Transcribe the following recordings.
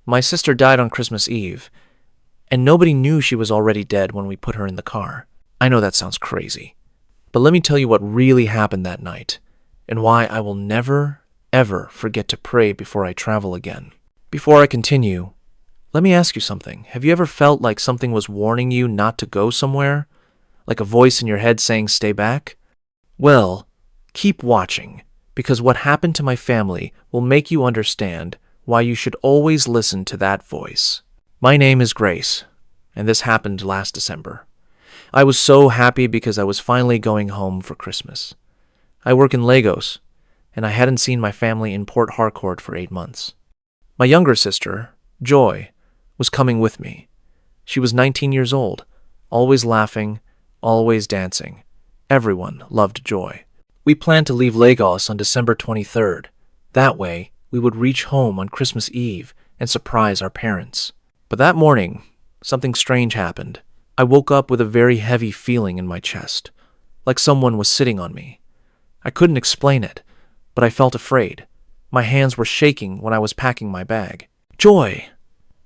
My sister died on Christmas Eve, and nobody knew she was already dead when we put her in the car. I know that sounds crazy, but let me tell you what really happened that night, and why I will never, ever forget to pray before I travel again. Before I continue, let me ask you something. Have you ever felt like something was warning you not to go somewhere? Like a voice in your head saying, stay back? Well, keep watching, because what happened to my family will make you understand why you should always listen to that voice. My name is Grace, and this happened last December. I was so happy because I was finally going home for Christmas. I work in Lagos, and I hadn't seen my family in Port Harcourt for 8 months. My younger sister, Joy, was coming with me. She was 19 years old, always laughing, always dancing. Everyone loved Joy. We planned to leave Lagos on December 23rd. That way, we would reach home on Christmas Eve and surprise our parents. But that morning, something strange happened. I woke up with a very heavy feeling in my chest, like someone was sitting on me. I couldn't explain it, but I felt afraid. My hands were shaking when I was packing my bag. Joy!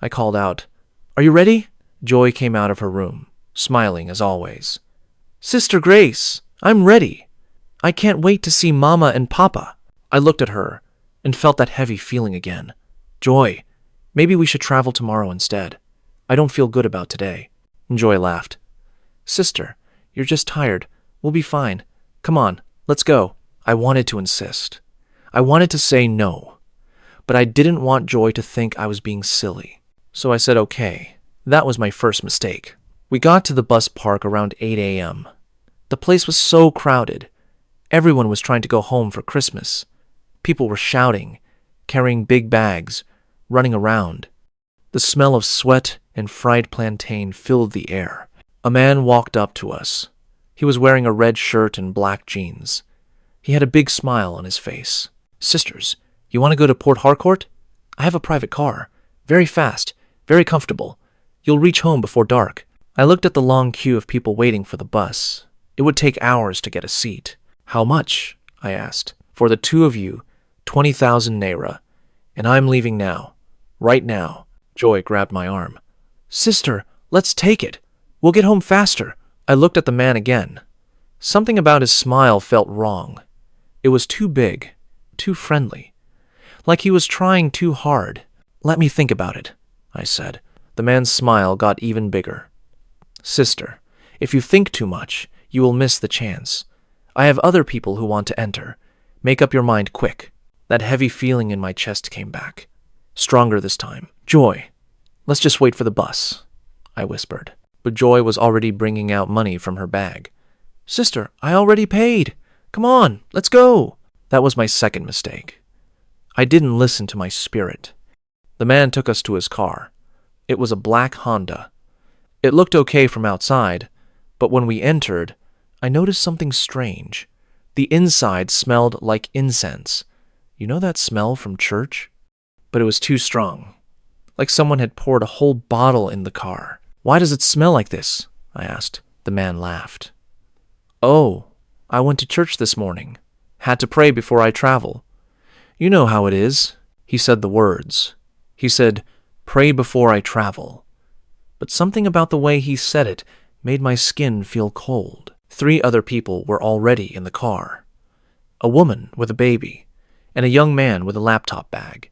I called out. Are you ready? Joy came out of her room, smiling as always. Sister Grace, I'm ready. I can't wait to see Mama and Papa. I looked at her and felt that heavy feeling again. Joy, maybe we should travel tomorrow instead. I don't feel good about today. Joy laughed. Sister, you're just tired. We'll be fine. Come on, let's go. I wanted to insist. I wanted to say no, but I didn't want Joy to think I was being silly. So I said okay. That was my first mistake. We got to the bus park around 8 a.m. The place was so crowded. Everyone was trying to go home for Christmas. People were shouting, carrying big bags, running around. The smell of sweat and fried plantain filled the air. A man walked up to us. He was wearing a red shirt and black jeans. He had a big smile on his face. Sisters, you want to go to Port Harcourt? I have a private car. Very fast, very comfortable. You'll reach home before dark. I looked at the long queue of people waiting for the bus. It would take hours to get a seat. How much? I asked. For the two of you, 20,000 naira. And I'm leaving now. Right now. Joy grabbed my arm. Sister, let's take it. We'll get home faster. I looked at the man again. Something about his smile felt wrong. It was too big, too friendly. Like he was trying too hard. Let me think about it, I said. The man's smile got even bigger. Sister, if you think too much, you will miss the chance. I have other people who want to enter. Make up your mind quick. That heavy feeling in my chest came back. Stronger this time. Joy, let's just wait for the bus, I whispered. But Joy was already bringing out money from her bag. Sister, I already paid. Come on, let's go. That was my second mistake. I didn't listen to my spirit. The man took us to his car. It was a black Honda. It looked okay from outside, but when we entered, I noticed something strange. The inside smelled like incense. You know that smell from church? But it was too strong. Like someone had poured a whole bottle in the car. Why does it smell like this? I asked. The man laughed. Oh, I went to church this morning. Had to pray before I travel. You know how it is. He said the words. He said, pray before I travel. But something about the way he said it made my skin feel cold. 3 other people were already in the car. A woman with a baby, and a young man with a laptop bag.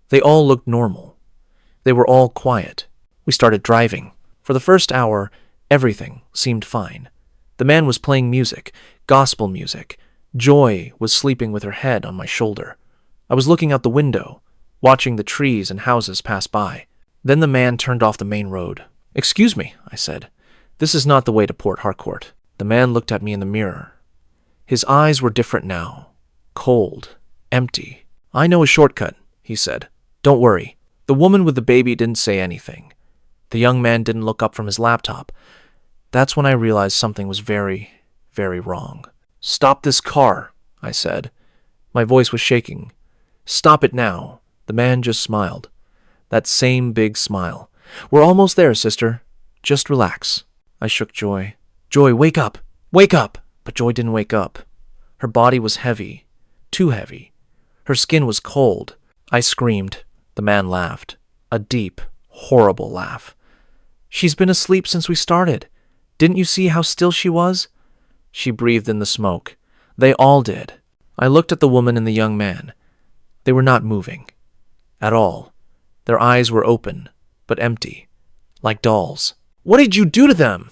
They all looked normal. They were all quiet. We started driving. For the first hour, everything seemed fine. The man was playing music, gospel music. Joy was sleeping with her head on my shoulder. I was looking out the window, watching the trees and houses pass by. Then the man turned off the main road. Excuse me, I said. This is not the way to Port Harcourt. The man looked at me in the mirror. His eyes were different now. Cold, empty. I know a shortcut, he said. Don't worry. The woman with the baby didn't say anything. The young man didn't look up from his laptop. That's when I realized something was very, very wrong. Stop this car, I said. My voice was shaking. Stop it now. The man just smiled. That same big smile. We're almost there, sister. Just relax. I shook Joy. Joy, wake up! Wake up! But Joy didn't wake up. Her body was heavy. Too heavy. Her skin was cold. I screamed. The man laughed. A deep, horrible laugh. "She's been asleep since we started. Didn't you see how still she was?" She breathed in the smoke. They all did. I looked at the woman and the young man. They were not moving. At all. Their eyes were open, but empty, like dolls. "What did you do to them?"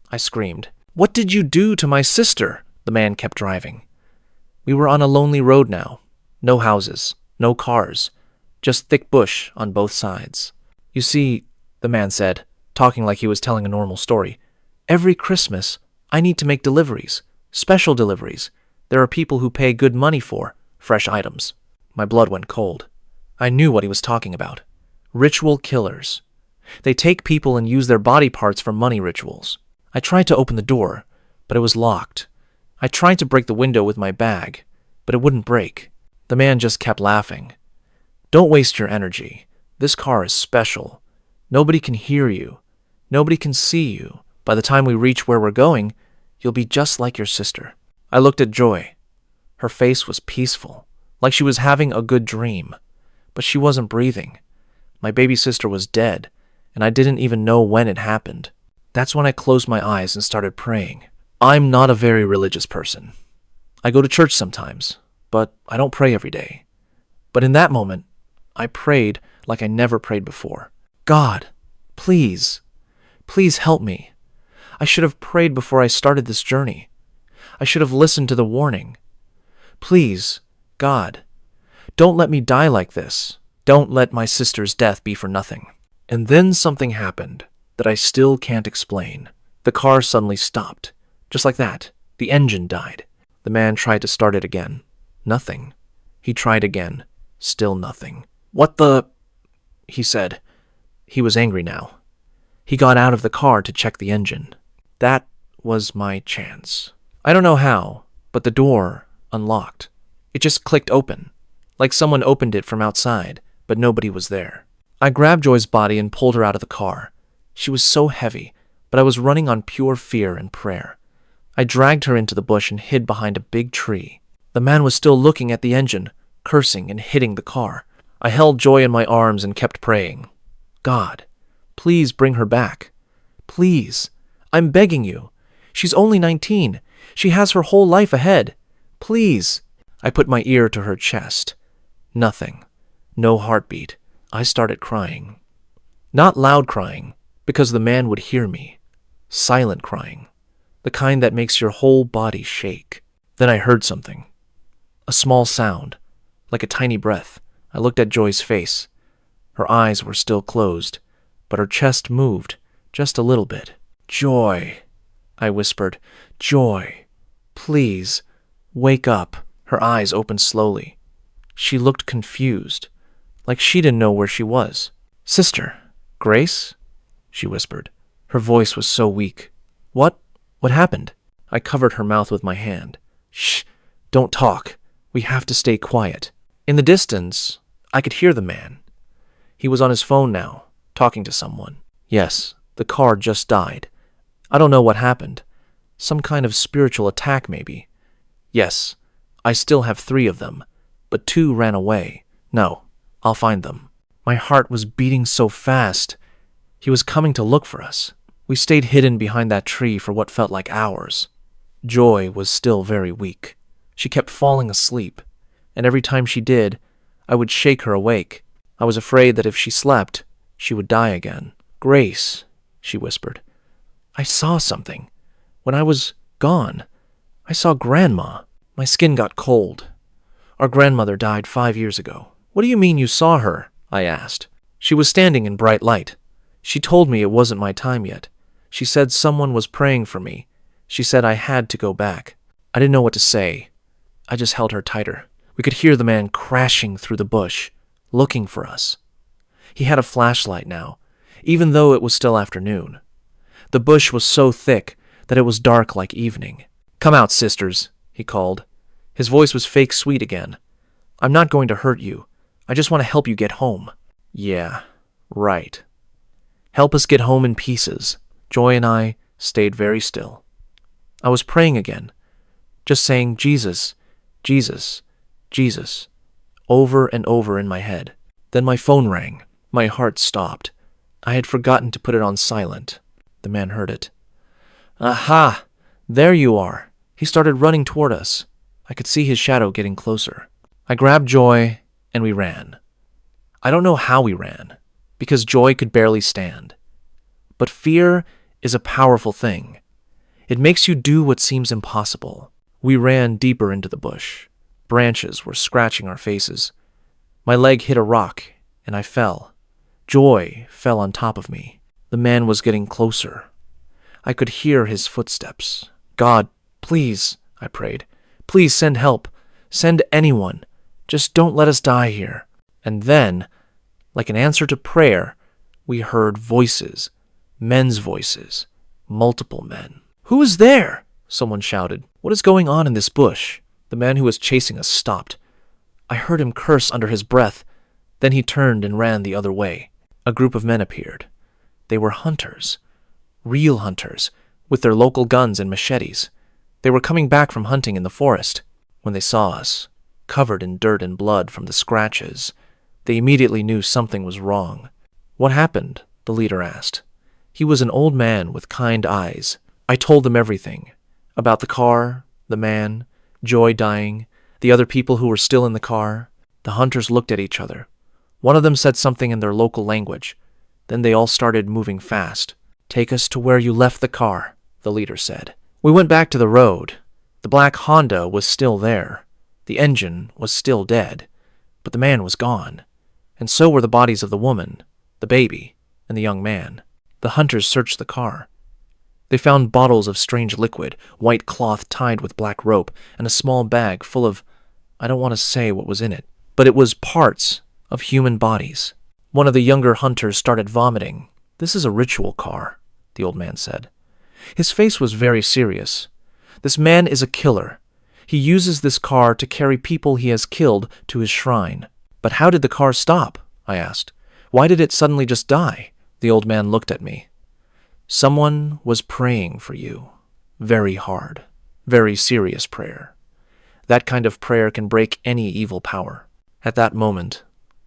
I screamed. "What did you do to my sister?" The man kept driving. We were on a lonely road now. No houses, no cars, just thick bush on both sides. "You see," the man said, talking like he was telling a normal story, "every Christmas, I need to make deliveries, special deliveries. There are people who pay good money for fresh items." My blood went cold. I knew what he was talking about. Ritual killers. They take people and use their body parts for money rituals. I tried to open the door, but it was locked. I tried to break the window with my bag, but it wouldn't break. The man just kept laughing. "Don't waste your energy. This car is special. Nobody can hear you. Nobody can see you. By the time we reach where we're going, you'll be just like your sister." I looked at Joy. Her face was peaceful, like she was having a good dream. But she wasn't breathing. My baby sister was dead, and I didn't even know when it happened. That's when I closed my eyes and started praying. I'm not a very religious person. I go to church sometimes, but I don't pray every day. But in that moment, I prayed like I never prayed before. "God, please, please help me. I should have prayed before I started this journey. I should have listened to the warning. Please, God, don't let me die like this. Don't let my sister's death be for nothing." And then something happened that I still can't explain. The car suddenly stopped. Just like that, the engine died. The man tried to start it again. Nothing. He tried again. Still nothing. "What the?" he said. He was angry now. He got out of the car to check the engine. That was my chance. I don't know how, but the door unlocked. It just clicked open, like someone opened it from outside, but nobody was there. I grabbed Joy's body and pulled her out of the car. She was so heavy, but I was running on pure fear and prayer. I dragged her into the bush and hid behind a big tree. The man was still looking at the engine, cursing and hitting the car. I held Joy in my arms and kept praying. "God, please bring her back. Please. I'm begging you. She's only 19. She has her whole life ahead. Please." I put my ear to her chest. Nothing. No heartbeat. I started crying. Not loud crying, because the man would hear me. Silent crying. The kind that makes your whole body shake. Then I heard something. A small sound, like a tiny breath. I looked at Joy's face. Her eyes were still closed, but her chest moved just a little bit. "Joy," I whispered. "Joy, please, wake up." Her eyes opened slowly. She looked confused, like she didn't know where she was. "Sister, Grace?" she whispered. Her voice was so weak. What happened?" I covered her mouth with my hand. "Shh, don't talk. We have to stay quiet." In the distance, I could hear the man. He was on his phone now, talking to someone. Yes, the car just died. I don't know what happened. Some kind of spiritual attack, maybe. Yes, I still have 3 of them, but 2 ran away. No, I'll find them. My heart was beating so fast. He was coming to look for us. We stayed hidden behind that tree for what felt like hours. Joy was still very weak. She kept falling asleep, and every time she did, I would shake her awake. I was afraid that if she slept, she would die again. "Grace," she whispered, "I saw something. When I was gone, I saw Grandma." My skin got cold. "Our grandmother died 5 years ago." "What do you mean you saw her?" I asked. "She was standing in bright light. She told me it wasn't my time yet. She said someone was praying for me. She said I had to go back." I didn't know what to say. I just held her tighter. We could hear the man crashing through the bush, looking for us. He had a flashlight now, even though it was still afternoon. The bush was so thick that it was dark like evening. "Come out, sisters," he called. His voice was fake sweet again. "I'm not going to hurt you. I just want to help you get home." Yeah, right. Help us get home in pieces. Joy and I stayed very still. I was praying again, just saying Jesus, Jesus, Jesus, over and over in my head. Then my phone rang. My heart stopped. I had forgotten to put it on silent. The man heard it. Aha! There you are. He started running toward us. I could see his shadow getting closer. I grabbed Joy, and we ran. I don't know how we ran, because Joy could barely stand. But fear is a powerful thing. It makes you do what seems impossible. We ran deeper into the bush. Branches were scratching our faces. My leg hit a rock, and I fell. Joy fell on top of me. The man was getting closer. I could hear his footsteps. God, please, I prayed. Please send help. Send anyone. Just don't let us die here. And then, like an answer to prayer, we heard voices. Men's voices. Multiple men. Who is there? Someone shouted. What is going on in this bush? The man who was chasing us stopped. I heard him curse under his breath. Then he turned and ran the other way. A group of men appeared. They were hunters. Real hunters, with their local guns and machetes. They were coming back from hunting in the forest. When they saw us, covered in dirt and blood from the scratches, they immediately knew something was wrong. What happened? The leader asked. He was an old man with kind eyes. I told them everything. About the car, the man, Joy dying, the other people who were still in the car. The hunters looked at each other. One of them said something in their local language. Then they all started moving fast. Take us to where you left the car, the leader said. We went back to the road. The black Honda was still there. The engine was still dead. But the man was gone. And so were the bodies of the woman, the baby, and the young man. The hunters searched the car. They found bottles of strange liquid, white cloth tied with black rope, and a small bag full of, I don't want to say what was in it, but it was parts of human bodies. One of the younger hunters started vomiting. This is a ritual car, the old man said. His face was very serious. This man is a killer. He uses this car to carry people he has killed to his shrine. But how did the car stop? I asked. Why did it suddenly just die? The old man looked at me. Someone was praying for you. Very hard. Very serious prayer. That kind of prayer can break any evil power. At that moment,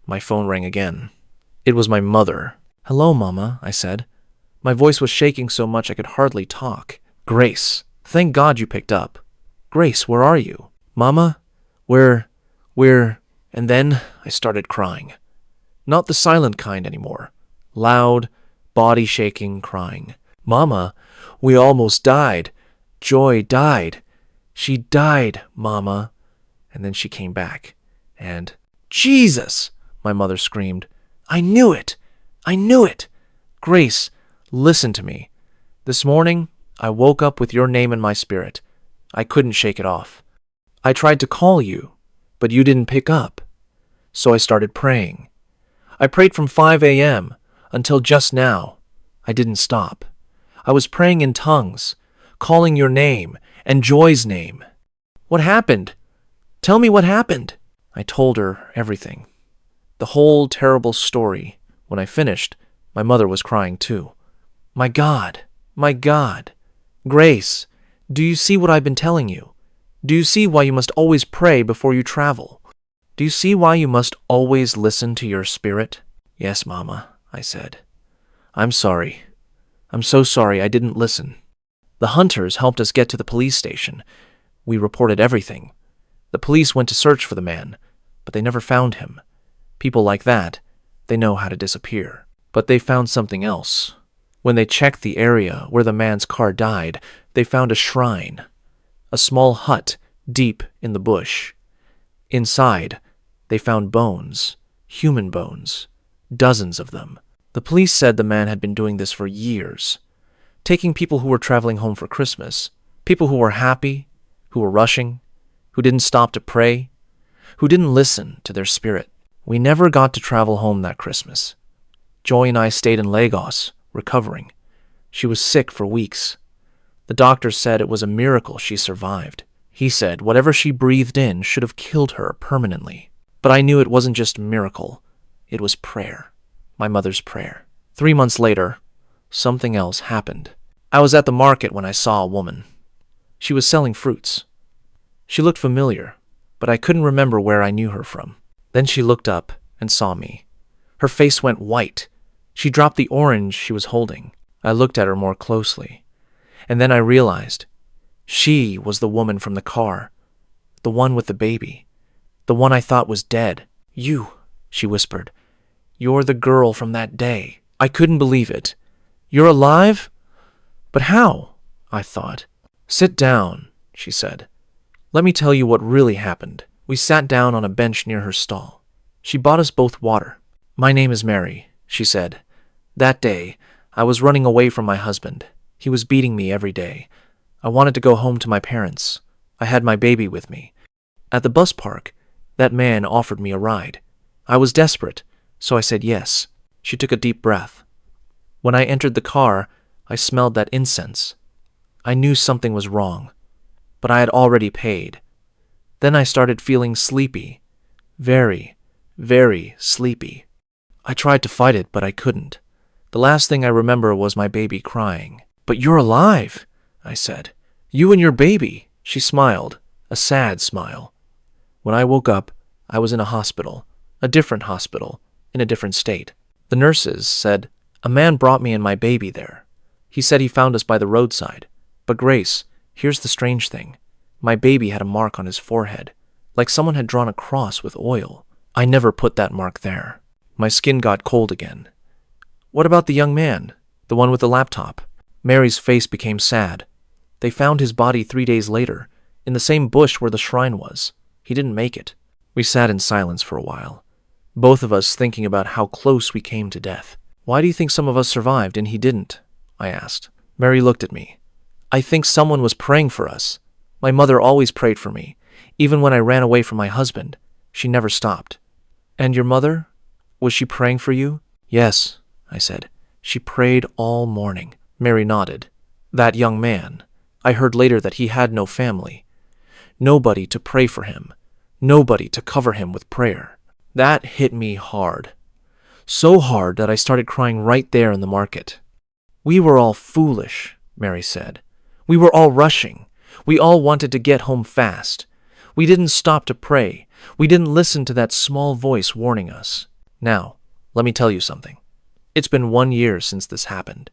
my phone rang again. It was my mother. Hello, Mama, I said. My voice was shaking so much I could hardly talk. Grace, thank God you picked up. Grace, where are you? Mama, we're... And then I started crying. Not the silent kind anymore. Loud, body-shaking crying. Mama, we almost died. Joy died. She died, Mama. And then she came back. And, Jesus! My mother screamed. I knew it! I knew it! Grace, listen to me. This morning, I woke up with your name in my spirit. I couldn't shake it off. I tried to call you, but you didn't pick up. So I started praying. I prayed from 5 a.m. until just now. I didn't stop. I was praying in tongues, calling your name and Joy's name. What happened? Tell me what happened. I told her everything. The whole terrible story. When I finished, my mother was crying too. My God, my God. Grace, do you see what I've been telling you? Do you see why you must always pray before you travel? Do you see why you must always listen to your spirit? Yes, Mama, I said. I'm sorry. I'm so sorry I didn't listen. The hunters helped us get to the police station. We reported everything. The police went to search for the man, but they never found him. People like that, they know how to disappear. But they found something else. When they checked the area where the man's car died, they found a shrine. A small hut deep in the bush. Inside, they found bones, human bones, dozens of them. The police said the man had been doing this for years, taking people who were traveling home for Christmas, people who were happy, who were rushing, who didn't stop to pray, who didn't listen to their spirit. We never got to travel home that Christmas. Joy and I stayed in Lagos, recovering. She was sick for weeks. The doctor said it was a miracle she survived. He said whatever she breathed in should have killed her permanently. But I knew it wasn't just a miracle. It was prayer. My mother's prayer. 3 months later, something else happened. I was at the market when I saw a woman. She was selling fruits. She looked familiar, but I couldn't remember where I knew her from. Then she looked up and saw me. Her face went white. She dropped the orange she was holding. I looked at her more closely, and then I realized she was the woman from the car, the one with the baby, the one I thought was dead. "You," she whispered. "You're the girl from that day." I couldn't believe it. "You're alive? But how?" I thought. "Sit down," she said. "Let me tell you what really happened." We sat down on a bench near her stall. She bought us both water. "My name is Mary," she said. "That day, I was running away from my husband. He was beating me every day. I wanted to go home to my parents. I had my baby with me. At the bus park, that man offered me a ride. I was desperate, so I said yes." She took a deep breath. "When I entered the car, I smelled that incense. I knew something was wrong, but I had already paid. Then I started feeling sleepy. Very, very sleepy. I tried to fight it, but I couldn't. The last thing I remember was my baby crying." "But you're alive," I said. "You and your baby." She smiled, a sad smile. "When I woke up, I was in a hospital, a different hospital, in a different state. The nurses said, a man brought me and my baby there. He said he found us by the roadside. But Grace, here's the strange thing. My baby had a mark on his forehead, like someone had drawn a cross with oil. I never put that mark there." My skin got cold again. "What about the young man, the one with the laptop?" Mary's face became sad. "They found his body 3 days later, in the same bush where the shrine was. He didn't make it." We sat in silence for a while, both of us thinking about how close we came to death. "Why do you think some of us survived and he didn't?" I asked. Mary looked at me. "I think someone was praying for us. My mother always prayed for me. Even when I ran away from my husband, she never stopped." "And your mother? Was she praying for you?" "Yes," I said. "She prayed all morning." Mary nodded. "That young man, I heard later that he had no family. Nobody to pray for him. Nobody to cover him with prayer." That hit me hard. So hard that I started crying right there in the market. "We were all foolish," Mary said. "We were all rushing. We all wanted to get home fast. We didn't stop to pray. We didn't listen to that small voice warning us. Now, let me tell you something. It's been 1 year since this happened.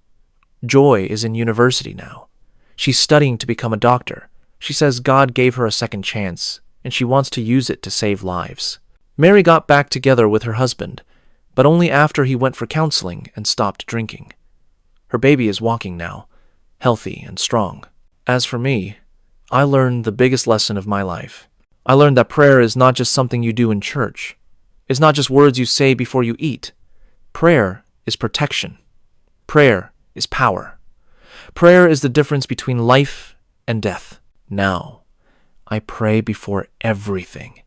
Joy is in university now. She's studying to become a doctor. She says God gave her a second chance, and she wants to use it to save lives." Mary got back together with her husband, but only after he went for counseling and stopped drinking. Her baby is walking now, healthy and strong. As for me, I learned the biggest lesson of my life. I learned that prayer is not just something you do in church. It's not just words you say before you eat. Prayer is protection. Prayer is power. Prayer is the difference between life and death. Now, I pray before everything.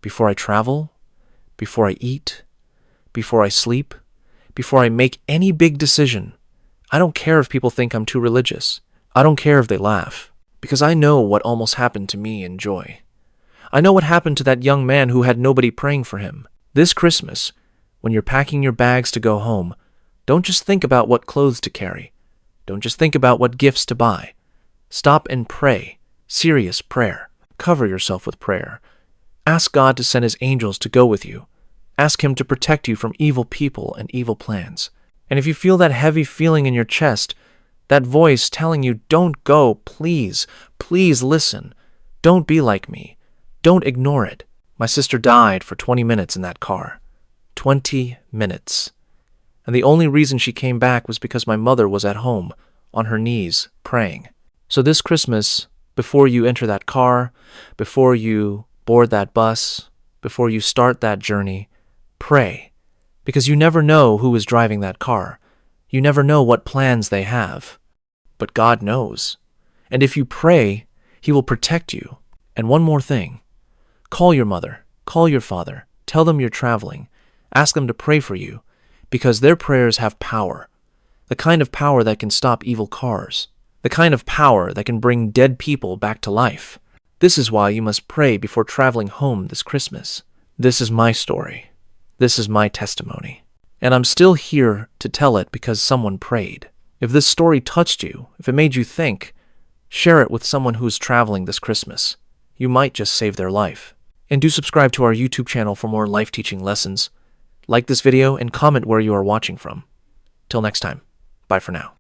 Before I travel, before I eat, before I sleep, before I make any big decision. I don't care if people think I'm too religious. I don't care if they laugh, because I know what almost happened to me in Joy. I know what happened to that young man who had nobody praying for him. This Christmas, when you're packing your bags to go home, don't just think about what clothes to carry. Don't just think about what gifts to buy. Stop and pray. Serious prayer. Cover yourself with prayer. Ask God to send his angels to go with you. Ask him to protect you from evil people and evil plans. And if you feel that heavy feeling in your chest, that voice telling you, don't go, please, please listen. Don't be like me. Don't ignore it. My sister died for 20 minutes in that car. 20 minutes. And the only reason she came back was because my mother was at home, on her knees, praying. So this Christmas, before you enter that car, before you board that bus, before you start that journey, pray. Because you never know who is driving that car. You never know what plans they have. But God knows. And if you pray, he will protect you. And one more thing. Call your mother. Call your father. Tell them you're traveling. Ask them to pray for you. Because their prayers have power. The kind of power that can stop evil cars. The kind of power that can bring dead people back to life. This is why you must pray before traveling home this Christmas. This is my story. This is my testimony. And I'm still here to tell it because someone prayed. If this story touched you, if it made you think, share it with someone who is traveling this Christmas. You might just save their life. And do subscribe to our YouTube channel for more life-teaching lessons. Like this video and comment where you are watching from. Till next time, bye for now.